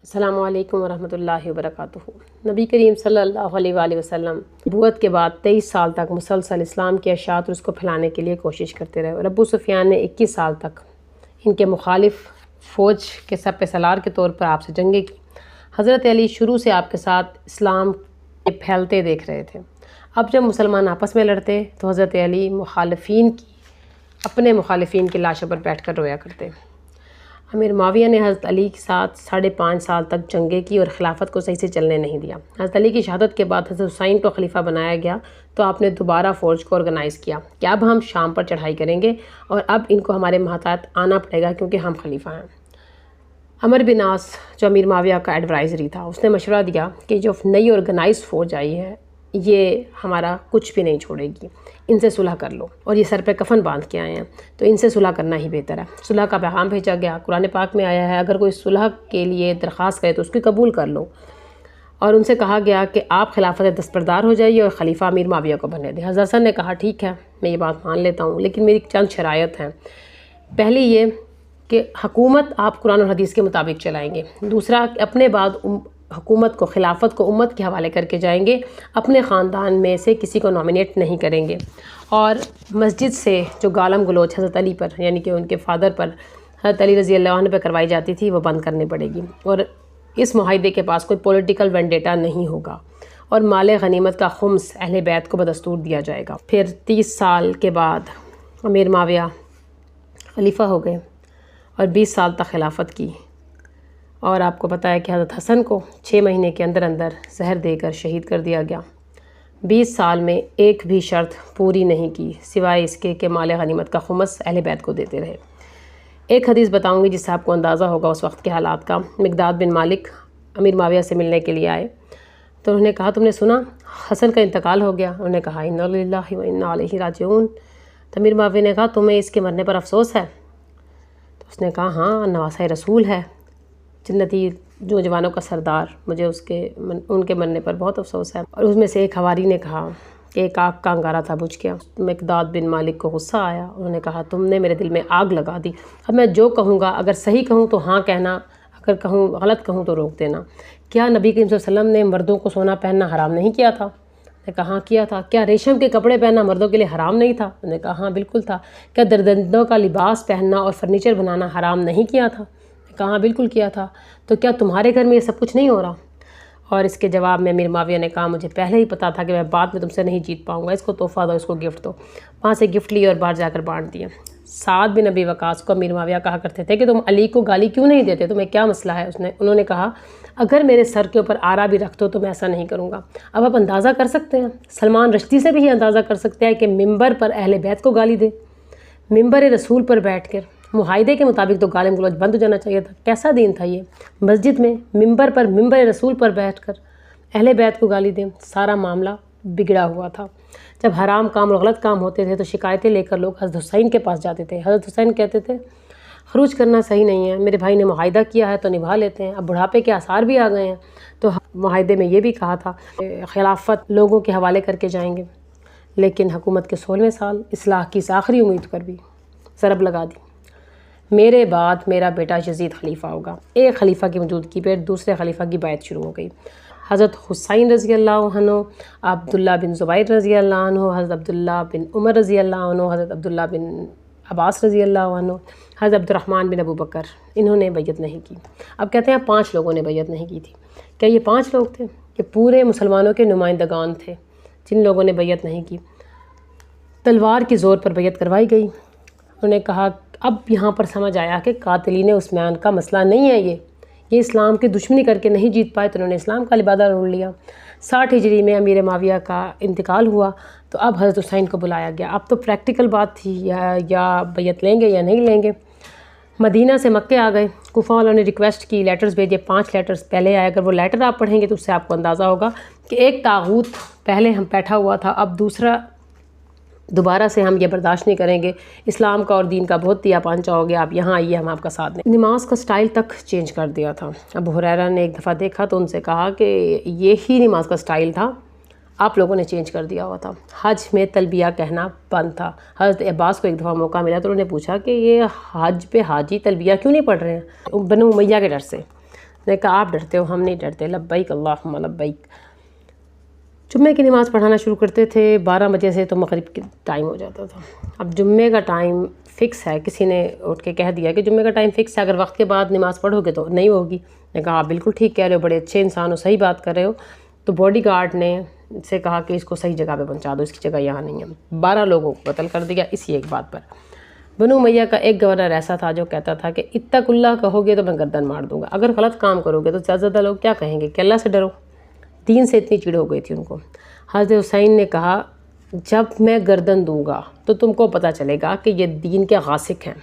السلام علیکم ورحمۃ اللہ وبرکاتہ۔ نبی کریم صلی اللہ علیہ وآلہ وسلم نبوت کے بعد 23 سال تک مسلسل اسلام کی اشاعت اور اس کو پھیلانے کے لیے کوشش کرتے رہے، اور ابو سفیان نے 21 سال تک ان کے مخالف فوج کے سپہ سالار کے طور پر آپ سے جنگیں کی۔ حضرت علی شروع سے آپ کے ساتھ اسلام کے پھیلتے دیکھ رہے تھے۔ اب جب مسلمان آپس میں لڑتے تو حضرت علی اپنے مخالفین کی لاشوں پر بیٹھ کر رویا کرتے۔ امیر معاویہ نے حضرت علی کے ساتھ 5.5 سال تک جنگیں کی اور خلافت کو صحیح سے چلنے نہیں دیا۔ حضرت علی کی شہادت کے بعد حضرت حسین کو خلیفہ بنایا گیا تو آپ نے دوبارہ فوج کو آرگنائز کیا کہ اب ہم شام پر چڑھائی کریں گے اور اب ان کو ہمارے محتاط آنا پڑے گا کیونکہ ہم خلیفہ ہیں۔ عمر بن عاص جو امیر معاویہ کا ایڈوائزری تھا، اس نے مشورہ دیا کہ جو نئی آرگنائز فوج آئی ہے یہ ہمارا کچھ بھی نہیں چھوڑے گی، ان سے صلح کر لو، اور یہ سر پہ کفن باندھ کے آئے ہیں تو ان سے صلح کرنا ہی بہتر ہے۔ صلح کا پیغام بھیجا گیا، قرآن پاک میں آیا ہے اگر کوئی صلح کے لیے درخواست کرے تو اس کی قبول کر لو، اور ان سے کہا گیا کہ آپ خلافت دستبردار ہو جائیے اور خلیفہ امیر معاویہ کو بننے دیں۔ حضرت حسن نے کہا ٹھیک ہے میں یہ بات مان لیتا ہوں، لیکن میری چند شرائط ہیں۔ پہلی یہ کہ حکومت آپ قرآن اور حدیث کے مطابق چلائیں گے، دوسرا کہ اپنے بعد حکومت کو خلافت کو امت کے حوالے کر کے جائیں گے، اپنے خاندان میں سے کسی کو نامینیٹ نہیں کریں گے، اور مسجد سے جو گالم گلوچ حضرت علی پر یعنی کہ ان کے فادر پر حضرت علی رضی اللہ عنہ پہ کروائی جاتی تھی وہ بند کرنی پڑے گی، اور اس معاہدے کے پاس کوئی پولیٹیکل وینڈیٹا نہیں ہوگا، اور مال غنیمت کا خمس اہل بیت کو بدستور دیا جائے گا۔ پھر 30 سال کے بعد امیر معاویہ خلیفہ ہو گئے اور 20 سال تک خلافت کی، اور آپ کو پتہ ہے کہ حضرت حسن کو 6 مہینے کے اندر زہر دے کر شہید کر دیا گیا۔ 20 سال میں ایک بھی شرط پوری نہیں کی سوائے اس کے کہ مال غنیمت کا خمس اہل بیت کو دیتے رہے۔ ایک حدیث بتاؤں گی جس سے آپ کو اندازہ ہوگا اس وقت کے حالات کا۔ مقداد بن مالک امیر معاویہ سے ملنے کے لیے آئے تو انہوں نے کہا تم نے سنا حسن کا انتقال ہو گیا؟ انہوں نے کہا انا للہ و انا الیہ راجعون۔ تو امیر معاویہ نے کہا تمہیں اس کے مرنے پر افسوس ہے؟ تو اس نے کہا ہاں، نواسۂ رسول ہے، جنتی نوجوانوں کا سردار، مجھے ان کے مرنے پر بہت افسوس ہے۔ اور اس میں سے ایک حواری نے کہا کہ ایک آگ کا انگارہ تھا بجھ گیا۔ مقداد بن مالک کو غصہ آیا، انہوں نے کہا تم نے میرے دل میں آگ لگا دی، اب میں جو کہوں گا اگر صحیح کہوں تو ہاں کہنا، اگر غلط کہوں تو روک دینا۔ کیا نبی کریم صلی اللہ علیہ وسلم نے مردوں کو سونا پہننا حرام نہیں کیا تھا؟ نے کہا ہاں کیا تھا۔ کیا ریشم کے کپڑے پہننا مردوں کے لیے حرام نہیں تھا؟ نے کہا ہاں بالکل تھا۔ کیا درندوں کا لباس پہننا اور فرنیچر بنانا حرام نہیں کیا تھا؟ کہاں بالکل کیا تھا۔ تو کیا تمہارے گھر میں یہ سب کچھ نہیں ہو رہا؟ اور اس کے جواب میں امیر معاویہ نے کہا مجھے پہلے ہی پتا تھا کہ میں بعد میں تم سے نہیں جیت پاؤں گا، اس کو تحفہ دو، اس کو گفٹ دو۔ وہاں سے گفٹ لی اور باہر جا کر بانٹ دیے۔ سعد بن ابی وقاص کو امیر معاویہ کہا کرتے تھے کہ تم علی کو گالی کیوں نہیں دیتے، تمہیں کیا مسئلہ ہے؟ انہوں نے کہا اگر میرے سر کے اوپر آرا بھی رکھ دو تو میں ایسا نہیں کروں گا۔ اب آپ اندازہ کر سکتے ہیں، سلمان رشدی سے بھی یہ اندازہ کر سکتے ہیں کہ ممبر پر اہل بیت کو گالی دے، ممبر رسول پر بیٹھ کر۔ معاہدے کے مطابق تو گالم گلوچ بند ہو جانا چاہیے تھا، کیسا دین تھا یہ؟ مسجد میں ممبر رسول پر بیٹھ کر اہل بیت کو گالی دیں۔ سارا معاملہ بگڑا ہوا تھا۔ جب حرام کام اور غلط کام ہوتے تھے تو شکایتیں لے کر لوگ حضرت حسین کے پاس جاتے تھے۔ حضرت حسین کہتے تھے خروج کرنا صحیح نہیں ہے، میرے بھائی نے معاہدہ کیا ہے تو نبھا لیتے ہیں، اب بڑھاپے کے آثار بھی آ گئے ہیں، تو معاہدے میں یہ بھی کہا تھا خلافت لوگوں کے حوالے کر کے جائیں گے، لیکن حکومت کے 16ویں سال اصلاح کی اس آخری امید پر بھی ضرب لگا دی۔ میرے بعد میرا بیٹا یزید خلیفہ ہوگا۔ ایک خلیفہ کی موجودگی پہ دوسرے خلیفہ کی بیعت شروع ہو گئی۔ حضرت حسین رضی اللہ عنہ، عبداللہ بن زبیر رضی اللہ عنہ، حضرت عبداللہ بن عمر رضی اللہ عنہ، حضرت عبداللہ بن عباس رضی اللہ عنہ، حضرت عبد الرحمن بن ابو بکر، انہوں نے بیعت نہیں کی۔ اب کہتے ہیں 5 لوگوں نے بیعت نہیں کی تھی۔ کیا یہ 5 لوگ تھے؟ یہ پورے مسلمانوں کے نمائندگان تھے جن لوگوں نے بیعت نہیں کی۔ تلوار کی زور پر بیعت کروائی گئی۔ انہوں نے کہا اب یہاں پر سمجھ آیا کہ قاتلین عثمان کا مسئلہ نہیں ہے، یہ اسلام کی دشمنی کر کے نہیں جیت پائے تو انہوں نے اسلام کا لبادہ اوڑھ لیا۔ 60 ہجری میں امیر معاویہ کا انتقال ہوا تو اب حضرت حسین کو بلایا گیا۔ اب تو پریکٹیکل بات تھی یا بیعت لیں گے یا نہیں لیں گے۔ مدینہ سے مکے آ گئے، کوفہ والوں نے ریکویسٹ کی، لیٹرز بھیجے، 5 لیٹرز پہلے آئے۔ اگر وہ لیٹر آپ پڑھیں گے تو اس سے آپ کو اندازہ ہوگا کہ ایک طاغوت پہلے ہم بیٹھا ہوا تھا، اب دوبارہ سے ہم یہ برداشت نہیں کریں گے، اسلام کا اور دین کا بہت دیا پانچا ہو گیا، آپ یہاں آئیے ہم آپ کا ساتھ دیں۔ نماز کا سٹائل تک چینج کر دیا تھا۔ ابو ہریرہ نے ایک دفعہ دیکھا تو ان سے کہا کہ یہی نماز کا سٹائل تھا، آپ لوگوں نے چینج کر دیا ہوا تھا۔ حج میں تلبیہ کہنا بند تھا۔ حضرت عباس کو ایک دفعہ موقع ملا تو انہوں نے پوچھا کہ یہ حج پہ حاجی تلبیہ کیوں نہیں پڑھ رہے ہیں؟ بنو امیہ کے ڈر سے، نے کہا آپ ڈرتے ہو، ہم نہیں ڈرتے، لبیک اللہم لبیک۔ جمعے کی نماز پڑھانا شروع کرتے تھے 12 بجے سے تو مغرب کی ٹائم ہو جاتا تھا۔ اب جمعے کا ٹائم فکس ہے، کسی نے اٹھ کے کہہ دیا کہ جمعے کا ٹائم فکس ہے، اگر وقت کے بعد نماز پڑھو گے تو نہیں ہوگی۔ نے کہا آپ بالکل ٹھیک کہہ رہے ہو، بڑے اچھے انسان ہو، صحیح بات کر رہے ہو۔ تو باڈی گارڈ نے سے کہا کہ اس کو صحیح جگہ پہ پہنچا دو، اس کی جگہ یہاں نہیں ہے۔ 12 لوگوں کو قتل کر دیا اسی ایک بات پر۔ بنو امیہ کا ایک گورنر ایسا تھا جو کہتا تھا کہ اتق اللہ کہو گے تو میں گردن مار دوں گا، اگر غلط کام کرو گے تو زیادہ زیادہ لوگ کیا کہیں گے کہ اللہ سے ڈرو۔ دین سے اتنی چڑ ہو گئی تھی ان کو۔ حضرت حسین نے کہا جب میں گردن دوں گا تو تم کو پتہ چلے گا کہ یہ دین کے غاصب ہیں،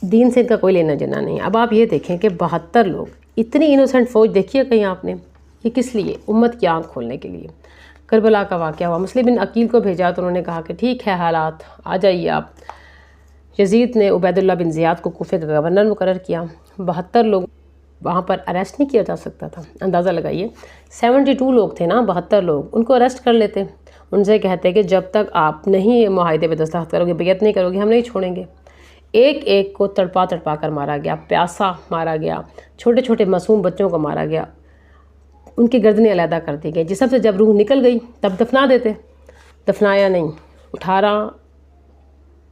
دین سے ان کا کوئی لینا دینا نہیں۔ اب آپ یہ دیکھیں کہ 72 لوگ، اتنی انوسنٹ فوج دیکھی ہے کہیں آپ نے؟ یہ کس لیے؟ امت کی آنکھ کھولنے کے لیے۔ کربلا کا واقعہ ہوا، مسلم بن عقیل کو بھیجا تو انہوں نے کہا کہ ٹھیک ہے حالات، آ جائیے آپ۔ یزید نے عبید اللہ بن زیاد کو کوفے کا گورنر مقرر کیا۔ 72 لوگ وہاں پر اریسٹ نہیں کیا جا سکتا تھا، اندازہ لگائیے 72 لوگ تھے نا، 72 لوگ، ان کو اریسٹ کر لیتے، ان سے کہتے کہ جب تک آپ نہیں معاہدے پہ دستخط کرو گے، بیعت نہیں کرو گے، ہم نہیں چھوڑیں گے۔ ایک ایک کو تڑپا تڑپا کر مارا گیا، پیاسا مارا گیا، چھوٹے چھوٹے معصوم بچوں کو مارا گیا، ان کی گردنیں علیحدہ کر دی گئی۔ جسم سے جب روح نکل گئی تب دفنا دیتے، دفنایا نہیں۔ 18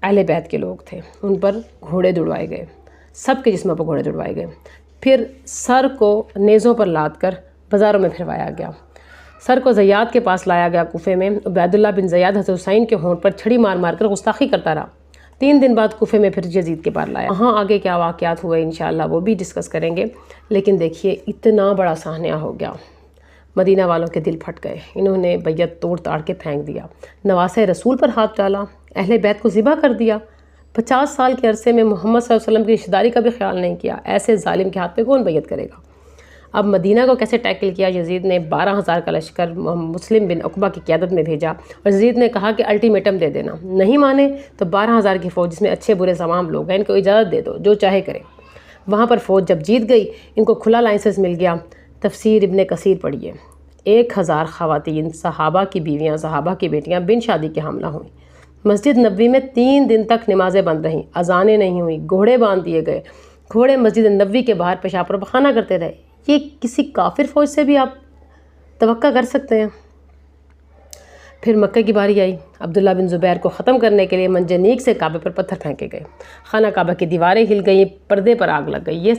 اہل بیت کے لوگ تھے، ان پر گھوڑے دوڑوائے گئے، سب کے جسموں پر گھوڑے دوڑوائے گئے۔ پھر سر کو نیزوں پر لاد کر بازاروں میں پھروایا گیا۔ سر کو زیاد کے پاس لایا گیا کوفے میں۔ عبید اللہ بن زیاد حضرت حسین کے ہونٹ پر چھڑی مار مار کر گستاخی کرتا رہا۔ 3 دن بعد کوفے میں پھر یزید کے پار لایا۔ وہاں آگے کیا واقعات ہوئے انشاءاللہ وہ بھی ڈسکس کریں گے، لیکن دیکھیے اتنا بڑا صحنہ ہو گیا، مدینہ والوں کے دل پھٹ گئے، انہوں نے بیعت توڑ تاڑ کے پھینک دیا، نواسۂ رسول پر ہاتھ ڈالا، اہل بیت کو ذبح کر دیا۔ 50 سال کے عرصے میں محمد صلی اللہ علیہ وسلم کی رشتہ داری کا بھی خیال نہیں کیا۔ ایسے ظالم کے ہاتھ پہ کون بیعت کرے گا؟ اب مدینہ کو کیسے ٹیکل کیا؟ یزید نے 12,000 کا لشکر مسلم بن عقبہ کی قیادت میں بھیجا، اور یزید نے کہا کہ الٹیمیٹم دے دینا، نہیں مانے تو 12,000 کی فوج جس میں اچھے برے تمام لوگ ہیں، ان کو اجازت دے دو، جو چاہے کرے۔ وہاں پر فوج جب جیت گئی، ان کو کھلا لائسنس مل گیا۔ تفسیر ابن کثیر پڑھیے، 1000 خواتین، صحابہ کی بیویاں، صحابہ کی بیٹیاں بن شادی کے حاملہ ہوئیں۔ مسجد نبوی میں 3 دن تک نمازیں بند رہیں، اذانیں نہیں ہوئیں، گھوڑے باندھ دیے گئے، گھوڑے مسجد نبوی کے باہر پیشاب اور پخانہ کرتے رہے۔ یہ کسی کافر فوج سے بھی آپ توقع کر سکتے ہیں؟ پھر مکہ کی باری آئی، عبداللہ بن زبیر کو ختم کرنے کے لیے منجنیق سے کعبے پر پتھر پھینکے گئے، خانہ کعبہ کی دیواریں ہل گئیں، پردے پر آگ لگ گئی۔ یہ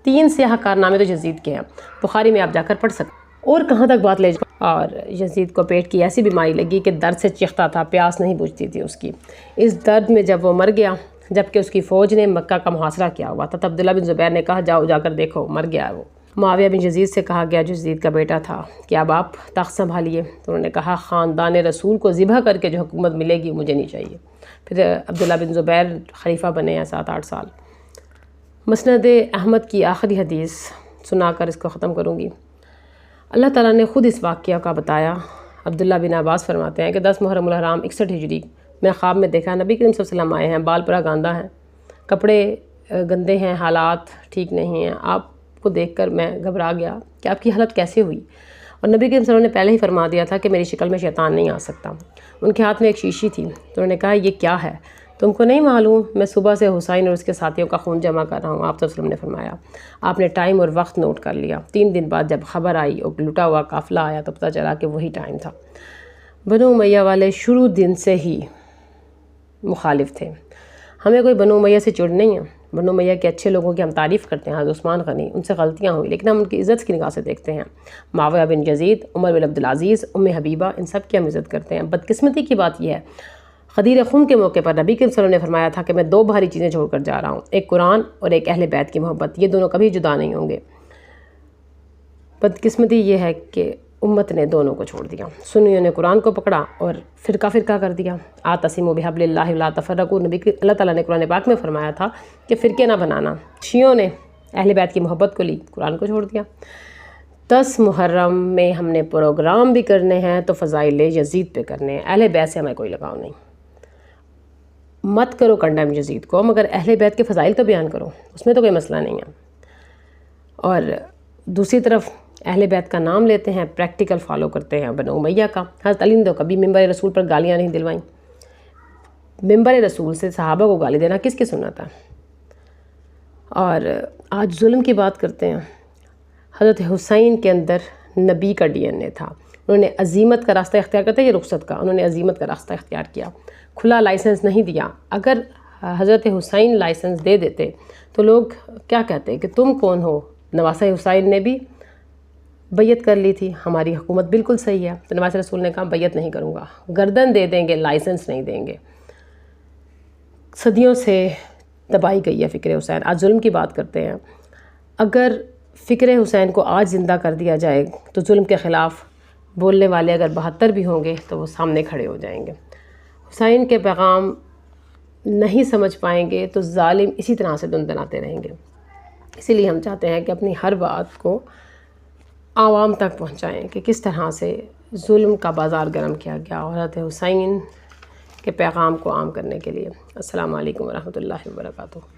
3 سیاہ کارنامے تو یزید کے ہیں، بخاری میں آپ جا کر پڑھ سکتے ہیں۔ اور کہاں تک بات لے جائیں، اور یزید کو پیٹ کی ایسی بیماری لگی کہ درد سے چیختا تھا، پیاس نہیں بجھتی تھی اس کی۔ اس درد میں جب وہ مر گیا، جبکہ اس کی فوج نے مکہ کا محاصرہ کیا ہوا تھا، تب عبداللہ بن زبیر نے کہا جاؤ جا کر دیکھو، مر گیا ہے وہ۔ معاویہ بن یزید سے کہا گیا جو یزید کا بیٹا تھا کہ اب آپ تخت سنبھالیے، تو انہوں نے کہا خاندان رسول کو ذبح کر کے جو حکومت ملے گی مجھے نہیں چاہیے۔ پھر عبداللہ بن زبیر خلیفہ بنے ہیں 7-8 سال۔ مسند احمد کی آخری حدیث سنا کر اس کو ختم کروں گی۔ اللہ تعالیٰ نے خود اس واقعہ کا بتایا۔ عبداللہ بن عباس فرماتے ہیں کہ 10 محرم الحرام 61 ہجری میں خواب میں دیکھا نبی کریم صلی اللہ علیہ وسلم آئے ہیں، بال پرا گاندہ ہیں، کپڑے گندے ہیں، حالات ٹھیک نہیں ہیں۔ آپ کو دیکھ کر میں گھبرا گیا کہ آپ کی حالت کیسے ہوئی، اور نبی کریم صلی اللہ علیہ وسلم نے پہلے ہی فرما دیا تھا کہ میری شکل میں شیطان نہیں آ سکتا۔ ان کے ہاتھ میں ایک شیشی تھی، تو انہوں نے کہا یہ کیا ہے؟ تم کو نہیں معلوم؟ میں صبح سے حسین اور اس کے ساتھیوں کا خون جمع کر رہا ہوں۔ آپ صلی اللہ علیہ وسلم نے فرمایا آپ نے ٹائم اور وقت نوٹ کر لیا۔ 3 دن بعد جب خبر آئی اور لٹا ہوا قافلہ آیا تو پتہ چلا کہ وہی ٹائم تھا۔ بنو امیہ والے شروع دن سے ہی مخالف تھے۔ ہمیں کوئی بنو امیہ سے چڑ نہیں ہے، بنو امیہ کے اچھے لوگوں کی ہم تعریف کرتے ہیں، حضرت عثمان غنی، ان سے غلطیاں ہوئی لیکن ہم ان کی عزت کی نگاہ سے دیکھتے ہیں۔ معاویہ بن یزید، عمر بن عبدالعزیز، ام حبیبہ، ان سب کی ہم عزت کرتے ہیں۔ بدقسمتی کی بات یہ ہے، غدیر خم کے موقع پر نبی کریم صلی اللہ علیہ وسلم نے فرمایا تھا کہ میں 2 بھاری چیزیں چھوڑ کر جا رہا ہوں، ایک قرآن اور ایک اہل بیت کی محبت، یہ دونوں کبھی جدا نہیں ہوں گے۔ بدقسمتی یہ ہے کہ امت نے دونوں کو چھوڑ دیا، سنیوں نے قرآن کو پکڑا اور فرقہ فرقہ کر دیا۔ اعتصموا بحبل اللہ ولا تفرقوا، اللہ تعالیٰ نے قرآن پاک میں فرمایا تھا کہ فرقے نہ بنانا۔ شیعوں نے اہل بیت کی محبت کو لی، قرآن کو چھوڑ دیا۔ 10 محرم میں ہم نے پروگرام بھی کرنے ہیں تو فضائل یزید پہ کرنے ہیں، اہل بیت سے ہمیں کوئی لگاؤ نہیں۔ مت کرو کنڈیم یزید کو، مگر اہل بیت کے فضائل تو بیان کرو، اس میں تو کوئی مسئلہ نہیں ہے۔ اور دوسری طرف اہل بیت کا نام لیتے ہیں، پریکٹیکل فالو کرتے ہیں بنو امیہ کا۔ حضرت علی نے تو کبھی ممبر رسول پر گالیاں نہیں دلوائیں۔ ممبر رسول سے صحابہ کو گالی دینا کس کی سنت ہے؟ اور آج ظلم کی بات کرتے ہیں۔ حضرت حسین کے اندر نبی کا ڈی این اے تھا، انہوں نے عزیمت کا راستہ اختیار کرتا ہے، یہ رخصت کا، انہوں نے عزیمت کا راستہ اختیار کیا، کھلا لائسنس نہیں دیا۔ اگر حضرت حسین لائسنس دے دیتے تو لوگ کیا کہتے کہ تم کون ہو؟ نواسہ حسین نے بھی بیعت کر لی تھی، ہماری حکومت بالکل صحیح ہے، تو نواز رسول نے کہا بیعت نہیں کروں گا، گردن دے دیں گے، لائسنس نہیں دیں گے۔ صدیوں سے دبائی گئی ہے فکر حسین۔ آج ظلم کی بات کرتے ہیں۔ اگر فکر حسین کو آج زندہ کر دیا جائے تو ظلم کے خلاف بولنے والے اگر 72 بھی ہوں گے تو وہ سامنے کھڑے ہو جائیں گے۔ حسین کے پیغام نہیں سمجھ پائیں گے تو ظالم اسی طرح سے دندناتے رہیں گے۔ اسی لیے ہم چاہتے ہیں کہ اپنی ہر بات کو عوام تک پہنچائیں کہ کس طرح سے ظلم کا بازار گرم کیا گیا، اور حضرت حسین کے پیغام کو عام کرنے کے لیے۔ السلام علیکم ورحمۃ اللہ وبرکاتہ۔